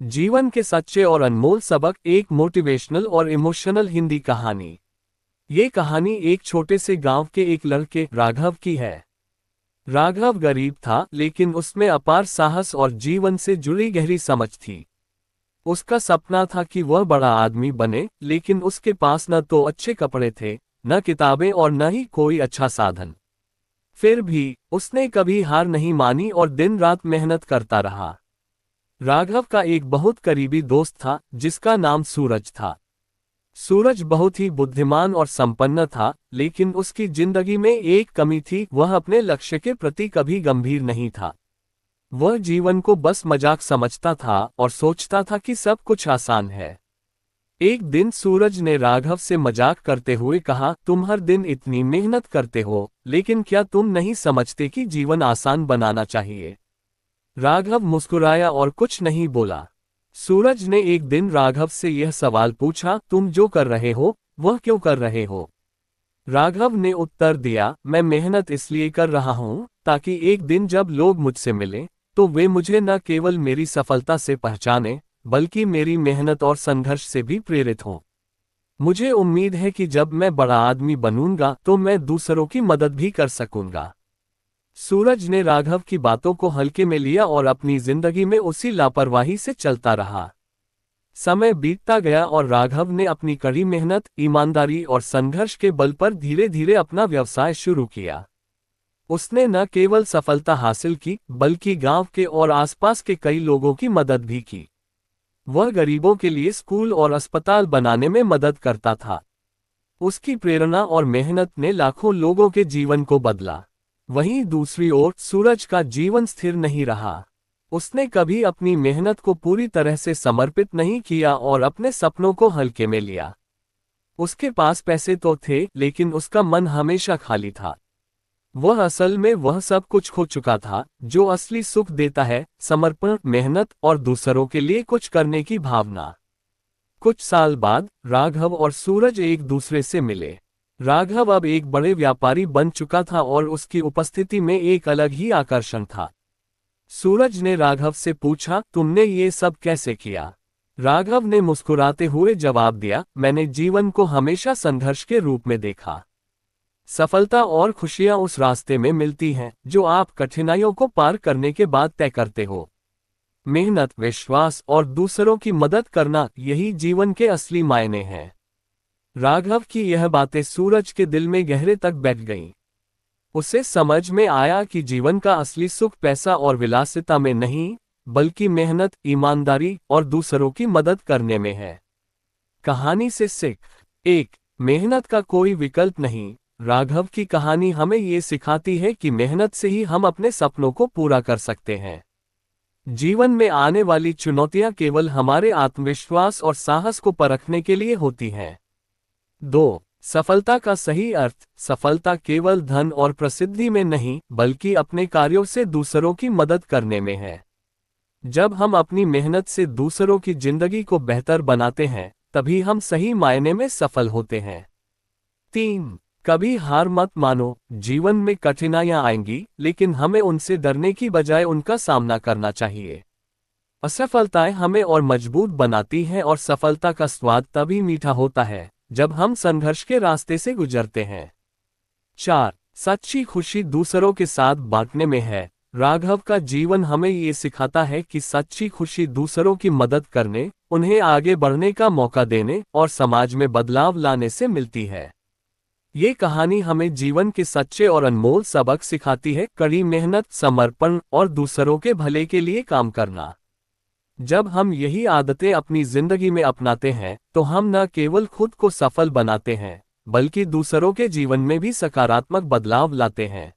जीवन के सच्चे और अनमोल सबक, एक मोटिवेशनल और इमोशनल हिंदी कहानी। ये कहानी एक छोटे से गांव के एक लड़के राघव की है। राघव गरीब था, लेकिन उसमें अपार साहस और जीवन से जुड़ी गहरी समझ थी। उसका सपना था कि वह बड़ा आदमी बने, लेकिन उसके पास न तो अच्छे कपड़े थे, न किताबें और न ही कोई अच्छा साधन। फिर भी उसने कभी हार नहीं मानी और दिन रात मेहनत करता रहा। राघव का एक बहुत करीबी दोस्त था, जिसका नाम सूरज था। सूरज बहुत ही बुद्धिमान और संपन्न था, लेकिन उसकी जिंदगी में एक कमी थी, वह अपने लक्ष्य के प्रति कभी गंभीर नहीं था। वह जीवन को बस मजाक समझता था और सोचता था कि सब कुछ आसान है। एक दिन सूरज ने राघव से मजाक करते हुए कहा, तुम हर दिन इतनी मेहनत करते हो, लेकिन क्या तुम नहीं समझते कि जीवन आसान बनाना चाहिए? राघव मुस्कुराया और कुछ नहीं बोला। सूरज ने एक दिन राघव से यह सवाल पूछा, तुम जो कर रहे हो वह क्यों कर रहे हो? राघव ने उत्तर दिया, मैं मेहनत इसलिए कर रहा हूं ताकि एक दिन जब लोग मुझसे मिलें तो वे मुझे न केवल मेरी सफलता से पहचानें, बल्कि मेरी मेहनत और संघर्ष से भी प्रेरित हों। मुझे उम्मीद है कि जब मैं बड़ा आदमी बनूंगा तो मैं दूसरों की मदद भी कर सकूंगा। सूरज ने राघव की बातों को हल्के में लिया और अपनी जिंदगी में उसी लापरवाही से चलता रहा। समय बीतता गया और राघव ने अपनी कड़ी मेहनत, ईमानदारी और संघर्ष के बल पर धीरे धीरे अपना व्यवसाय शुरू किया। उसने न केवल सफलता हासिल की, बल्कि गांव के और आसपास के कई लोगों की मदद भी की। वह गरीबों के लिए स्कूल और अस्पताल बनाने में मदद करता था। उसकी प्रेरणा और मेहनत ने लाखों लोगों के जीवन को बदला। वहीं दूसरी ओर सूरज का जीवन स्थिर नहीं रहा। उसने कभी अपनी मेहनत को पूरी तरह से समर्पित नहीं किया और अपने सपनों को हल्के में लिया। उसके पास पैसे तो थे, लेकिन उसका मन हमेशा खाली था। वह असल में वह सब कुछ खो चुका था जो असली सुख देता है, समर्पण, मेहनत और दूसरों के लिए कुछ करने की भावना। कुछ साल बाद राघव और सूरज एक दूसरे से मिले। राघव अब एक बड़े व्यापारी बन चुका था और उसकी उपस्थिति में एक अलग ही आकर्षण था। सूरज ने राघव से पूछा, तुमने ये सब कैसे किया? राघव ने मुस्कुराते हुए जवाब दिया, मैंने जीवन को हमेशा संघर्ष के रूप में देखा। सफलता और खुशियां उस रास्ते में मिलती हैं जो आप कठिनाइयों को पार करने के बाद तय करते हो। मेहनत, विश्वास और दूसरों की मदद करना, यही जीवन के असली मायने हैं। राघव की यह बातें सूरज के दिल में गहरे तक बैठ गईं। उसे समझ में आया कि जीवन का असली सुख पैसा और विलासिता में नहीं, बल्कि मेहनत, ईमानदारी और दूसरों की मदद करने में है। कहानी से सीख एक, मेहनत का कोई विकल्प नहीं। राघव की कहानी हमें ये सिखाती है कि मेहनत से ही हम अपने सपनों को पूरा कर सकते हैं। जीवन में आने वाली चुनौतियां केवल हमारे आत्मविश्वास और साहस को परखने के लिए होती हैं। 2. सफलता का सही अर्थ, सफलता केवल धन और प्रसिद्धि में नहीं, बल्कि अपने कार्यों से दूसरों की मदद करने में है। जब हम अपनी मेहनत से दूसरों की जिंदगी को बेहतर बनाते हैं, तभी हम सही मायने में सफल होते हैं। 3. कभी हार मत मानो। जीवन में कठिनाइयां आएंगी, लेकिन हमें उनसे डरने की बजाय उनका सामना करना चाहिए। असफलताएं हमें और मजबूत बनाती हैं और सफलता का स्वाद तभी मीठा होता है जब हम संघर्ष के रास्ते से गुजरते हैं। 4. सच्ची खुशी दूसरों के साथ बांटने में है। राघव का जीवन हमें ये सिखाता है कि सच्ची खुशी दूसरों की मदद करने, उन्हें आगे बढ़ने का मौका देने और समाज में बदलाव लाने से मिलती है। ये कहानी हमें जीवन के सच्चे और अनमोल सबक सिखाती है, कड़ी मेहनत, समर्पण और दूसरों के भले के लिए काम करना। जब हम यही आदतें अपनी जिंदगी में अपनाते हैं, तो हम न केवल खुद को सफल बनाते हैं, बल्कि दूसरों के जीवन में भी सकारात्मक बदलाव लाते हैं।